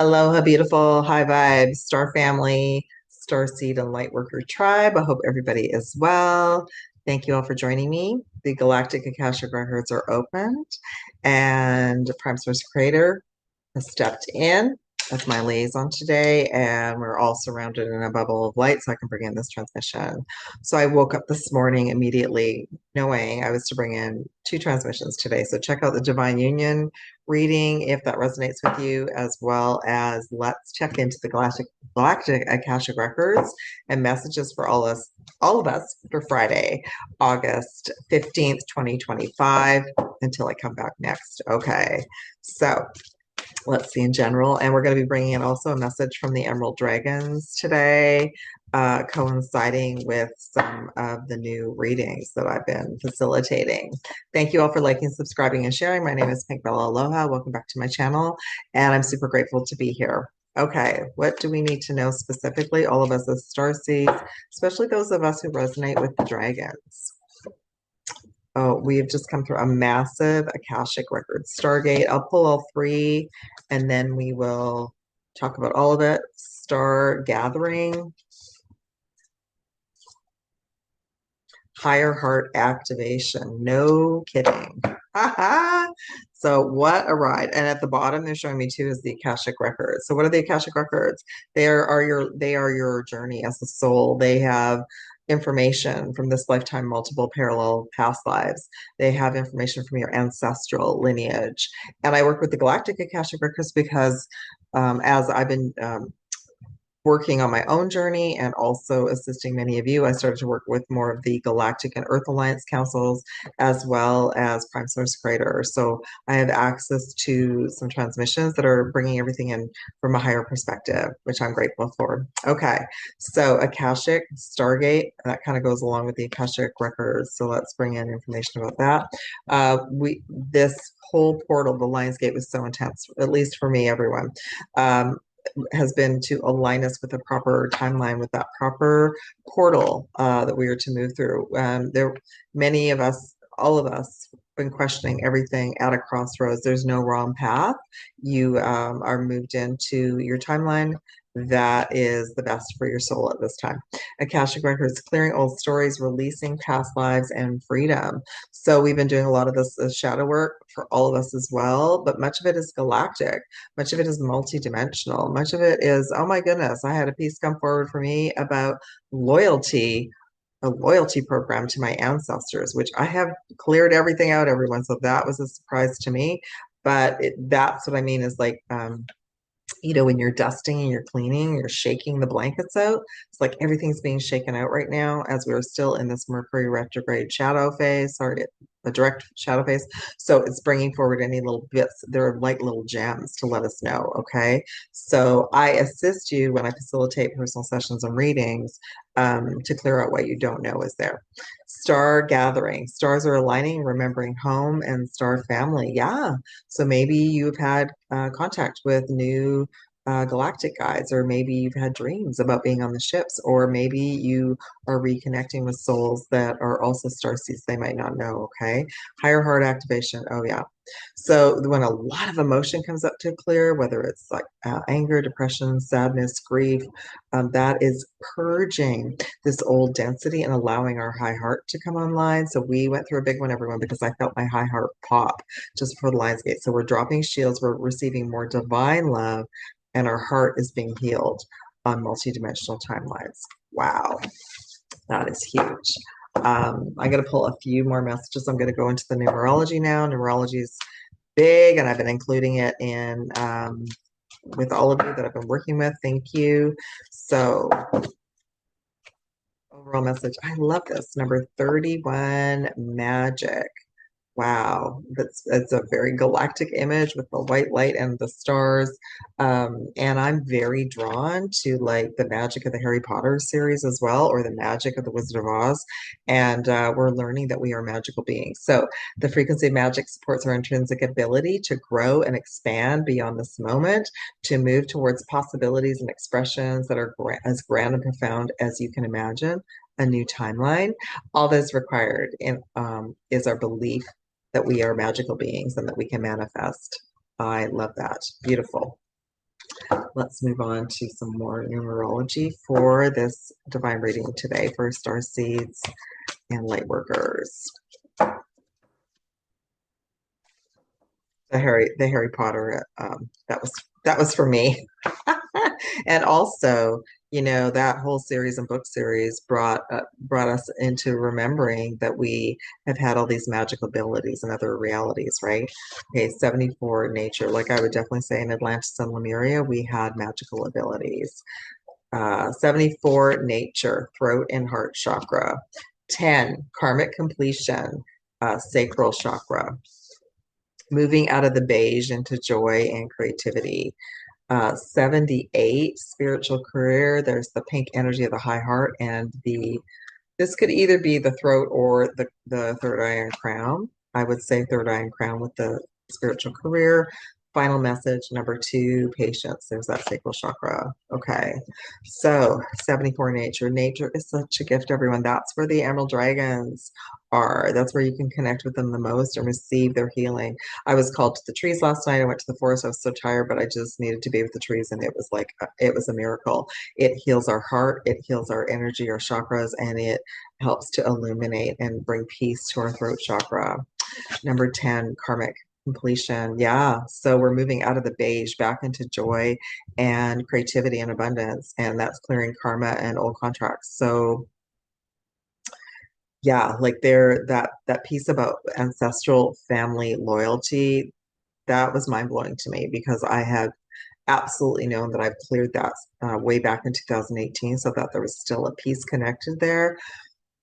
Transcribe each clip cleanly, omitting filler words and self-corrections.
Aloha, beautiful, high vibes, star family, Starseed and Lightworker tribe. I hope everybody is well. Thank you all for joining me. The Galactic Akashic Records are opened, and Prime Source Creator has stepped in as my liaison today, and we're all surrounded in a bubble of light so I can bring in this transmission. So I woke up this morning immediately knowing I was to bring in two transmissions today. So check out the Divine Union reading if that resonates with you, as well as let's check into the Galactic Akashic Records and messages for all of us for Friday, August 15th, 2025, until I come back next. Okay, so let's see in general. And we're going to be bringing in also a message from the Emerald Dragons today, coinciding with some of the new readings that I've been facilitating. Thank you all for liking, subscribing, and sharing. My name is Pink Bella Aloha. Welcome back to my channel, and I'm super grateful to be here. Okay, what do we need to know specifically, all of us as starseeds, especially those of us who resonate with the dragons? Oh, we have just come through a massive Akashic Records Stargate. I'll pull all three and then we will talk about all of it. Star Gathering, Higher Heart Activation. No kidding. So what a ride. And at the bottom they're showing me too is the Akashic Records. So what are the Akashic Records? They are your journey as a soul. They have information from this lifetime, multiple parallel past lives. They have information from your ancestral lineage. And I work with the Galactic Akashic Records because as I've been working on my own journey and also assisting many of you, I started to work with more of the Galactic and Earth Alliance councils as well as Prime Source Creator. So I have access to some transmissions that are bringing everything in from a higher perspective, which I'm grateful for. Okay, so Akashic, Stargate, that kind of goes along with the Akashic Records. So let's bring in information about that. This whole portal, the Lions Gate, was so intense, at least for me, everyone. Has been to align us with a proper timeline, with that proper portal that we are to move through. Many of us, all of us, been questioning everything at a crossroads. There's no wrong path. You are moved into your timeline that is the best for your soul at this time. Akashic Records, clearing old stories, releasing past lives, and freedom. So we've been doing a lot of this shadow work for all of us as well, but much of it is galactic. Much of it is multidimensional. Much of it is, oh my goodness, I had a piece come forward for me about loyalty, a loyalty program to my ancestors, which I have cleared everything out, everyone. So that was a surprise to me. But that's what I mean is like, when you're dusting and you're cleaning, you're shaking the blankets out. It's like everything's being shaken out right now as we're still in this Mercury retrograde shadow phase, sorry, a direct shadow phase. So it's bringing forward any little bits. They're like little gems to let us know. Okay. So I assist you when I facilitate personal sessions and readings to clear out what you don't know is there. Star gathering. Stars are aligning, remembering home and star family. Yeah. So maybe you've had contact with new galactic guides, or maybe you've had dreams about being on the ships, or maybe you are reconnecting with souls that are also starseeds they might not know. Okay. Higher heart activation. Oh, yeah. So when a lot of emotion comes up to clear, whether it's like anger, depression, sadness, grief, that is purging this old density and allowing our high heart to come online. So we went through a big one, everyone, because I felt my high heart pop just before the Lions Gate. So we're dropping shields, we're receiving more divine love, and our heart is being healed on multidimensional timelines. Wow, that is huge. I'm going to pull a few more messages. I'm going to go into the numerology now. Numerology is big, and I've been including it in with all of you that I've been working with. Thank you. So overall message, I love this. Number 31, magic. Wow, it's a very galactic image with the white light and the stars. And I'm very drawn to like the magic of the Harry Potter series as well, or the magic of the Wizard of Oz. And we're learning that we are magical beings. So the frequency of magic supports our intrinsic ability to grow and expand beyond this moment, to move towards possibilities and expressions that are as grand and profound as you can imagine. A new timeline. All that's required is our belief that we are magical beings and that we can manifest. I love that. Beautiful. let's move on to some more numerology for this divine reading today for Starseeds and Lightworkers. The Harry Potter, that was for me. And also, that whole series and book series brought us into remembering that we have had all these magical abilities in other realities, right? Okay, 74 nature. Like I would definitely say in Atlantis and Lemuria, we had magical abilities. 74 nature, throat and heart chakra. 10 karmic completion, sacral chakra. Moving out of the beige into joy and creativity. 78 spiritual career. There's the pink energy of the high heart, and this could either be the throat or the third eye and crown. I would say third eye and crown with the spiritual career. Final message, number 2, patience. There's that sacral chakra. Okay. So 74 nature. Nature is such a gift, everyone. That's where the emerald dragons are. That's where you can connect with them the most and receive their healing. I was called to the trees last night. I went to the forest. I was so tired, but I just needed to be with the trees, and it was like it was a miracle. It heals our heart, it heals our energy, our chakras, and it helps to illuminate and bring peace to our throat chakra. Number 10, karmic completion. Yeah. So we're moving out of the beige back into joy and creativity and abundance. And that's clearing karma and old contracts. So yeah, like that piece about ancestral family loyalty, that was mind blowing to me because I have absolutely known that I've cleared that way back in 2018, so that there was still a piece connected there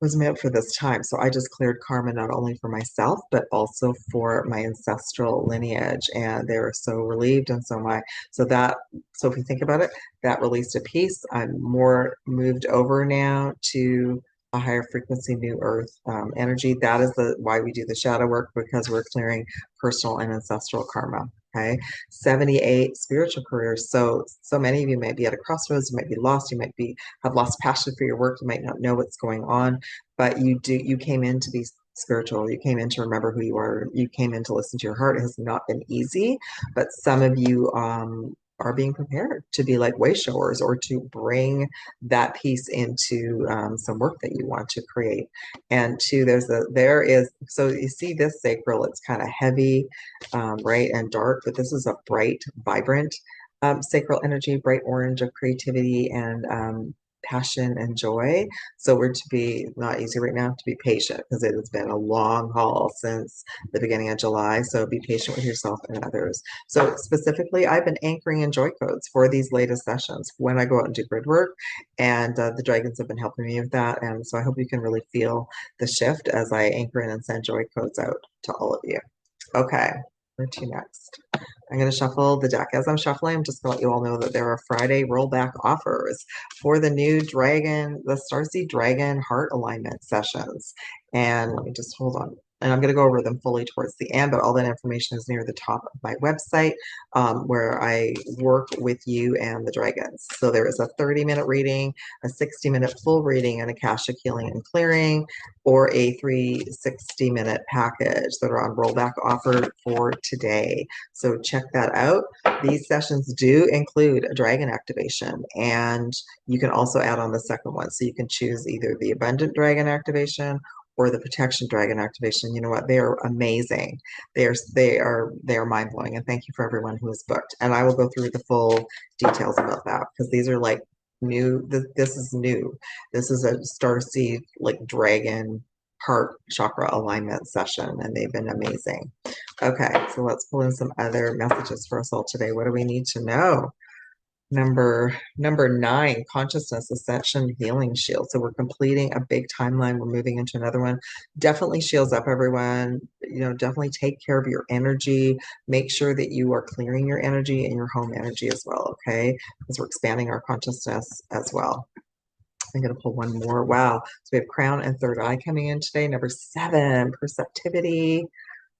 was meant for this time. So I just cleared karma not only for myself, but also for my ancestral lineage. And they were so relieved. And so if you think about it, that released a piece. I'm more moved over now to a higher frequency new earth energy. That is why we do the shadow work, because we're clearing personal and ancestral karma. Okay. 78 spiritual careers. So many of you might be at a crossroads, you might be lost, you might have lost passion for your work, you might not know what's going on, but you came in to be spiritual, you came in to remember who you are, you came in to listen to your heart. It has not been easy, but some of you are being prepared to be like way showers, or to bring that piece into some work that you want to create. And two, so you see this sacral, it's kind of heavy, right, and dark, but this is a bright, vibrant sacral energy, bright orange of creativity and passion and joy. So we're to be not easy right now, to be patient, because it has been a long haul since the beginning of July. So be patient with yourself and others. So specifically, I've been anchoring in joy codes for these latest sessions when I go out and do grid work, and the dragons have been helping me with that. And so I hope you can really feel the shift as I anchor in and send joy codes out to all of you. Okay, where to next? I'm going to shuffle the deck. As I'm shuffling, I'm just going to let you all know that there are Friday rollback offers for the new the Starseed Dragon Heart Alignment sessions. And let me just hold on. And I'm going to go over them fully towards the end, but all that information is near the top of my website, where I work with you and the dragons. So there is a 30-minute reading, a 60-minute full reading, and Akashic healing and clearing, or a 360-minute package that are on rollback offer for today. So check that out. These sessions do include a dragon activation, and you can also add on the second one. So you can choose either the abundant dragon activation or the protection dragon activation. You know what? They are amazing. They are mind blowing. And thank you for everyone who has booked. And I will go through the full details about that, because these are like new. This is new. This is a Starseed like dragon heart chakra alignment session, and they've been amazing. Okay, so let's pull in some other messages for us all today. What do we need to know? Number 9, consciousness ascension healing shield. So we're completing a big timeline. We're moving into another one. Definitely shields up, everyone. Definitely take care of your energy. Make sure that you are clearing your energy and your home energy as well, okay? Because we're expanding our consciousness as well. I'm going to pull one more. Wow. So we have crown and third eye coming in today. Number 7, perceptivity.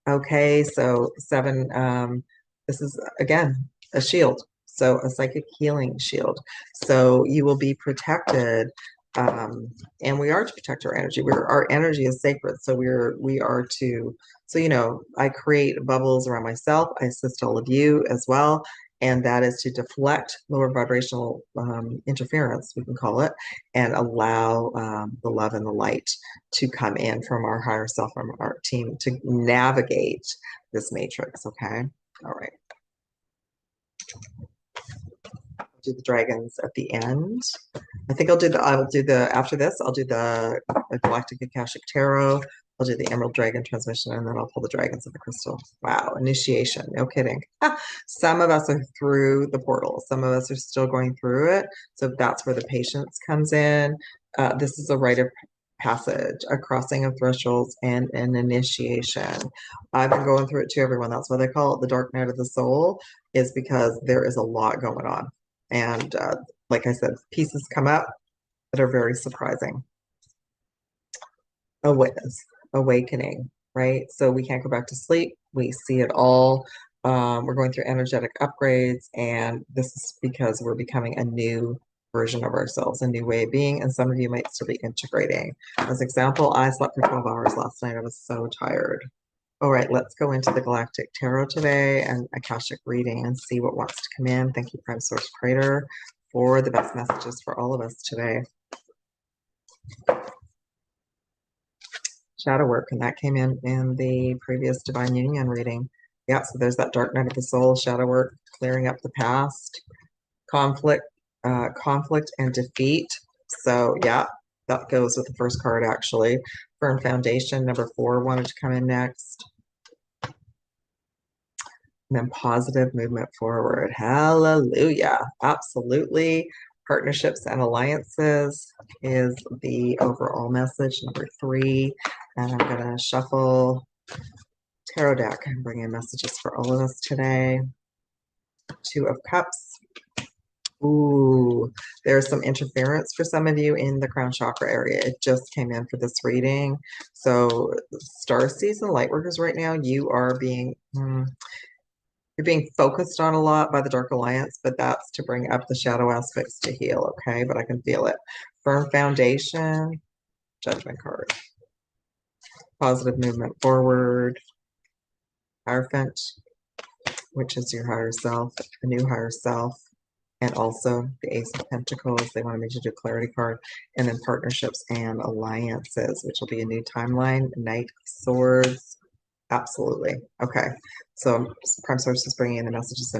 Okay, so 7, this is, again, a shield. So a psychic healing shield. So you will be protected, and we are to protect our energy. Our energy is sacred. So we are to, so I create bubbles around myself. I assist all of you as well. and that is to deflect lower vibrational interference, we can call it, and allow the love and the light to come in from our higher self, from our team, to navigate this matrix. Okay. All right. Do the dragons at the end. I think after this, I'll do the Galactic Akashic Tarot. I'll do the Emerald Dragon Transmission, and then I'll pull the Dragons of the Crystal. Wow, initiation. No kidding. Some of us are through the portal. Some of us are still going through it. So that's where the patience comes in. This is a rite of passage, a crossing of thresholds, and an initiation. I've been going through it too, everyone. That's why they call it the dark night of the soul, is because there is a lot going on. And like I said, pieces come up that are very surprising. Awakening, right? So we can't go back to sleep. We see it all. We're going through energetic upgrades, and this is because we're becoming a new version of ourselves, a new way of being, and some of you might still be integrating. As example, I slept for 12 hours last night. I was so tired. All right, let's go into the Galactic Tarot today and Akashic reading and see what wants to come in. Thank you, Prime Source Creator, for the best messages for all of us today. Shadow work, and that came in the previous Divine Union reading. Yeah, so there's that dark night of the soul, shadow work, clearing up the past, conflict and defeat. So yeah, that goes with the first card actually. Firm foundation, number 4 wanted to come in next. And then positive movement forward. Hallelujah. Absolutely. Partnerships and alliances is the overall message, number 3. And I'm going to shuffle tarot deck and bring in messages for all of us today. 2 of Cups. Ooh, there's some interference for some of you in the crown chakra area. It just came in for this reading. So Starseeds and Lightworkers right now, you are being... you're being focused on a lot by the Dark Alliance, but that's to bring up the shadow aspects to heal, okay? But I can feel it. Firm foundation, Judgment card. Positive movement forward, Hierophant, which is your higher self, a new higher self, and also the Ace of Pentacles. They wanted me to do clarity card, and then partnerships and alliances, which will be a new timeline, Knight of Swords. Absolutely. Okay. So Prime Source is bringing in the messages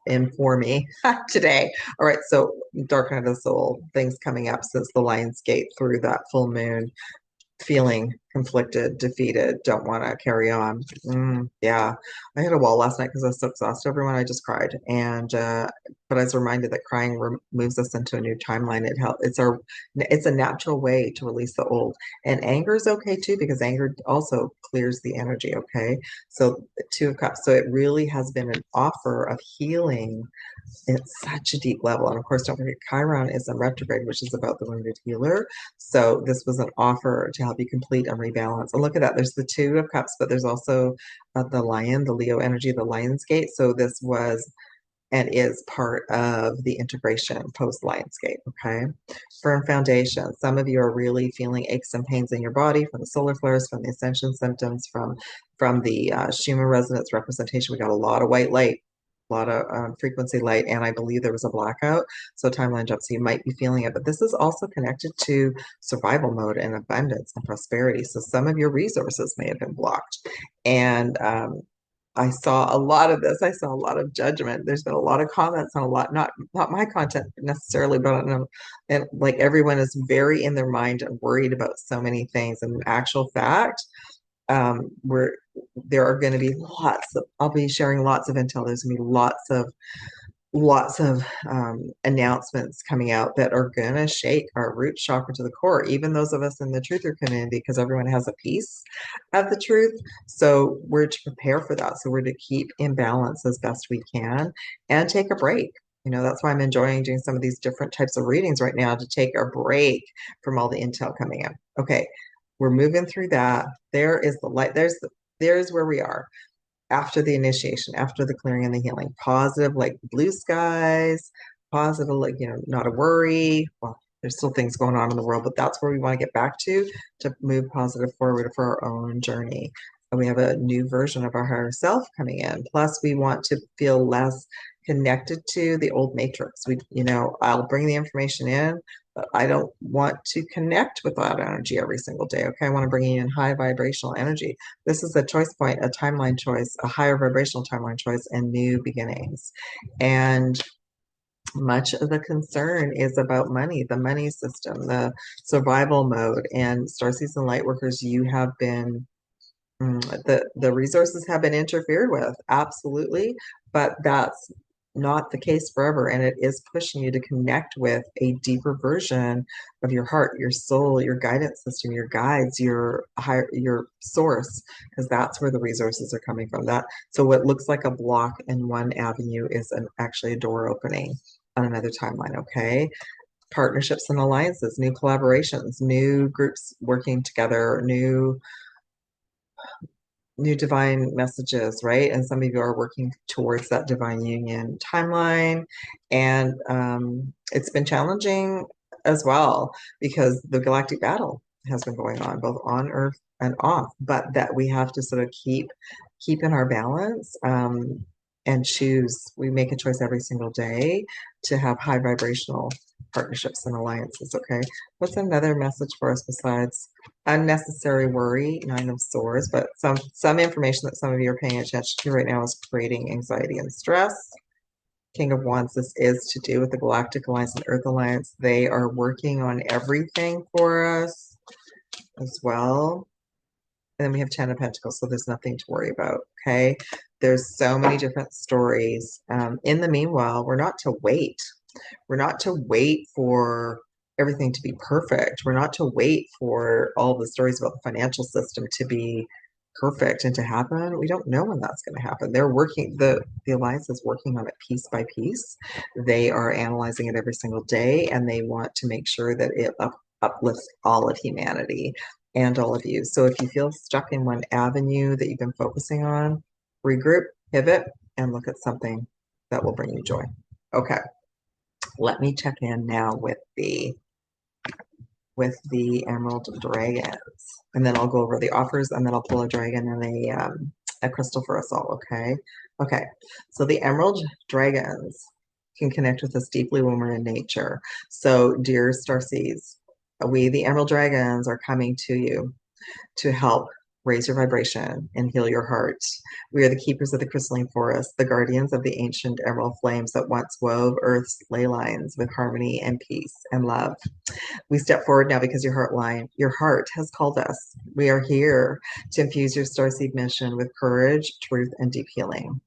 in for me today. All right. So Dark Night of the Soul, things coming up since the Lion's Gate through that full moon, feeling conflicted, defeated, don't want to carry on. Yeah. I hit a wall last night because I was so exhausted, everyone. I just cried. And, but I was reminded that crying moves us into a new timeline. It's a natural way to release the old. And anger is okay too, because anger also clears the energy. Okay. So 2 of Cups. So it really has been an offer of healing at such a deep level. And of course, don't forget, Chiron is in retrograde, which is about the wounded healer. So this was an offer to help you complete and rebalance. And look at that. There's the 2 of Cups, but there's also the lion, the Leo energy, the Lion's Gate. So this was and is part of the integration post Lionsgate. Okay. Firm foundation. Some of you are really feeling aches and pains in your body from the solar flares, from the ascension symptoms, from the Schumann resonance representation. We got a lot of white light, a lot of frequency light, and I believe there was a blackout. So timeline jump. So you might be feeling it, but this is also connected to survival mode and abundance and prosperity. So some of your resources may have been blocked. And I saw a lot of this. I saw a lot of judgment. There's been a lot of comments on a lot, not my content necessarily, but and like everyone is very in their mind and worried about so many things. And in actual fact, there are going to be I'll be sharing lots of intel. There's going to be lots of announcements coming out that are going to shake our root chakra to the core, even those of us in the truther community, because everyone has a piece of the truth. So we're to prepare for that. So we're to keep in balance as best we can and take a break. You know, that's why I'm enjoying doing some of these different types of readings right now, to take a break from all the intel coming in. Okay, we're moving through that. There is the light. There's where we are. After the initiation, after the clearing and the healing, positive, like blue skies, positive, like, not a worry. Well, there's still things going on in the world, but that's where we want to get back to move positive forward for our own journey. And we have a new version of our higher self coming in. Plus, we want to feel less connected to the old matrix. I'll bring the information in, but I don't want to connect with that energy every single day. Okay. I want to bring in high vibrational energy. This is a choice point, a timeline choice, a higher vibrational timeline choice, and new beginnings. And much of the concern is about money, the money system, the survival mode. And Starseeds and Lightworkers, you have been the resources have been interfered with, absolutely, but that's not the case forever, and it is pushing you to connect with a deeper version of your heart, your soul, your guidance system, your guides, your source, because that's where the resources are coming from. That so what looks like a block in one avenue is actually a door opening on another timeline. Okay, partnerships and alliances, new collaborations, new groups working together, new divine messages, right? And some of you are working towards that divine union timeline. And it's been challenging as well because the galactic battle has been going on both on Earth and off, but that we have to sort of keep in our balance and choose. We make a choice every single day to have high vibrational partnerships and alliances. Okay, what's another message for us besides unnecessary worry, Nine of Swords, but some information that some of you are paying attention to right now is creating anxiety and stress. King of Wands, this is to do with the Galactic Alliance and Earth Alliance. They are working on everything for us as well. And then we have Ten of Pentacles, so there's nothing to worry about, okay? There's so many different stories. In the meanwhile, we're not to wait. We're not to wait for everything to be perfect. We're not to wait for all the stories about the financial system to be perfect and to happen. We don't know when that's going to happen. They're working, the Alliance is working on it piece by piece. They are analyzing it every single day, and they want to make sure that it uplifts all of humanity and all of you. So if you feel stuck in one avenue that you've been focusing on, regroup, pivot, and look at something that will bring you joy. Okay. Let me check in now with the Emerald Dragons, and then I'll go over the offers, and then I'll pull a dragon and a crystal for us all. Okay. So the Emerald Dragons can connect with us deeply when we're in nature. So, dear Starseeds, we, the Emerald Dragons, are coming to you to help raise your vibration and heal your heart. We are the keepers of the crystalline forest, the guardians of the ancient emerald flames that once wove Earth's ley lines with harmony and peace and love. We step forward now because your heart has called us. We are here to infuse your starseed mission with courage, truth, and deep healing.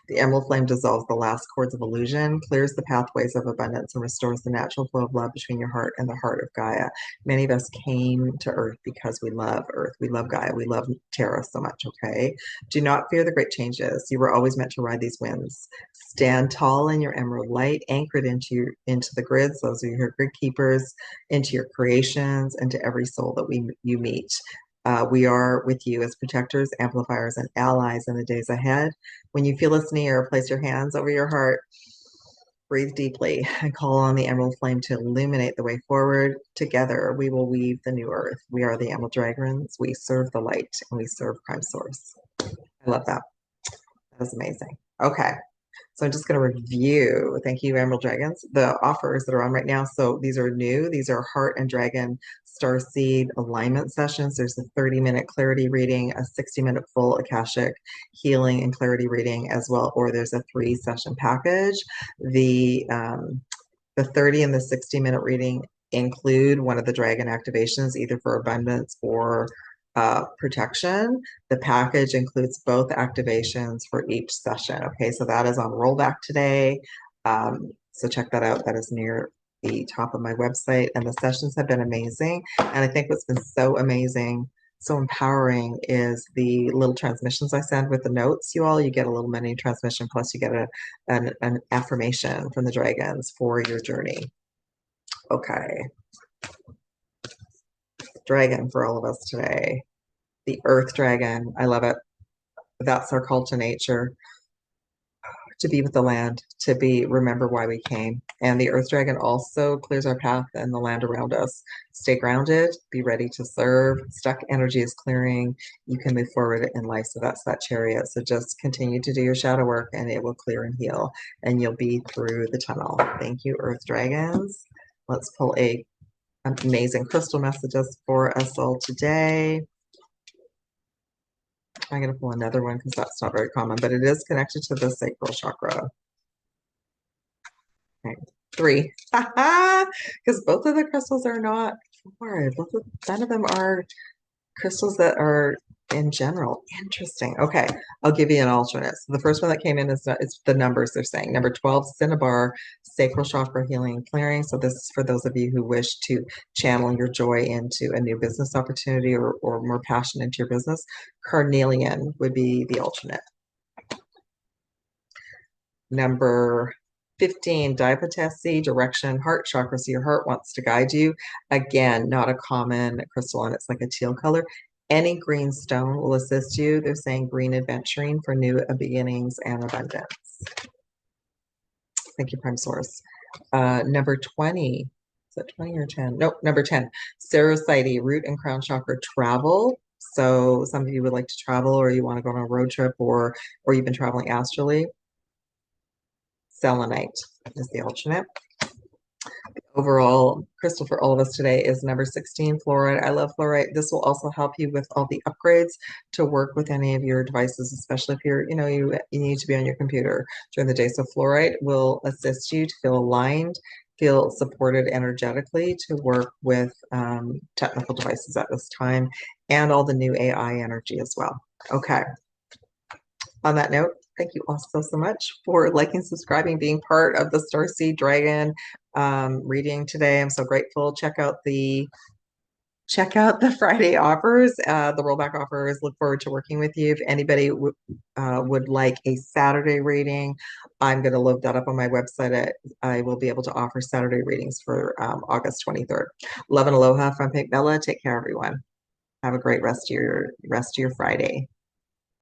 The emerald flame dissolves the last cords of illusion, clears the pathways of abundance, and restores the natural flow of love between your heart and the heart of Gaia. Many of us came to Earth because we love Earth. We love Gaia. We love Terra so much, okay? Do not fear the great changes. You were always meant to ride these winds. Stand tall in your emerald light, anchored into the grids. Those are your grid keepers, into your creations, and to every soul that you meet. We are with you as protectors, amplifiers, and allies in the days ahead. When you feel us near, place your hands over your heart, breathe deeply, and call on the emerald flame to illuminate the way forward. Together, we will weave the new earth. We are the Emerald Dragons. We serve the light, and we serve Prime Source. I love that. That was amazing. Okay. So I'm just going to review, thank you, Emerald Dragons, the offers that are on right now. So these are new. These are Heart and Dragon Starseed alignment sessions. There's a 30-minute clarity reading, a 60-minute full Akashic healing and clarity reading as well, or there's a 3-session package. The 30 and the 60-minute reading include one of the dragon activations, either for abundance or protection. The package includes both activations for each session. Okay, so that is on Rollback today. So check that out. That is near the top of my website. And the sessions have been amazing. And I think what's been so amazing, so empowering is the little transmissions I send with the notes, you all. You get a little mini transmission, plus you get an affirmation from the dragons for your journey. Okay. Dragon for all of us today. The Earth Dragon. I love it. That's our call to nature. to be with the land, to be remember why we came. And the Earth Dragon also clears our path and the land around us. Stay grounded, be ready to serve. Stuck energy is clearing. You can move forward in life. So that's that chariot. So just continue to do your shadow work and it will clear and heal and you'll be through the tunnel. Thank you, Earth Dragons. Let's pull amazing crystal messages for us all today. I'm going to pull another one because that's not very common, but it is connected to the sacral chakra. Okay. 3. Because both of the crystals are not 4. None of them are crystals that are in general. Interesting. Okay, I'll give you an alternate. So the first one that came in is the numbers they're saying. Number 12, Cinnabar, sacral chakra healing and clearing. So this is for those of you who wish to channel your joy into a new business opportunity or more passion into your business. Carnelian would be the alternate. Number 15, Diapotesi, direction, heart chakra. So your heart wants to guide you. Again, not a common crystal, and it's like a teal color. Any green stone will assist you. They're saying green adventuring for new beginnings and abundance. Thank you, Prime Source. Number 20. Is that 20 or 10? Nope, number 10. Sarasite, root and crown chakra, travel. So some of you would like to travel or you want to go on a road trip or you've been traveling astrally. Selenite is the alternate. The overall crystal for all of us today is number 16, fluorite. I love fluorite. This will also help you with all the upgrades to work with any of your devices, especially if you're, you need to be on your computer during the day. So fluorite will assist you to feel aligned, feel supported energetically to work with technical devices at this time and all the new AI energy as well. Okay. On that note, thank you all so much for liking, subscribing, being part of the Starseed Dragon reading today. I'm so grateful. Check out the Friday offers, the rollback offers. Look forward to working with you. If anybody would like a Saturday reading, I'm going to load that up on my website. I will be able to offer Saturday readings for August 23rd. Love and aloha from Pink Bella. Take care, everyone. Have a great rest of your Friday.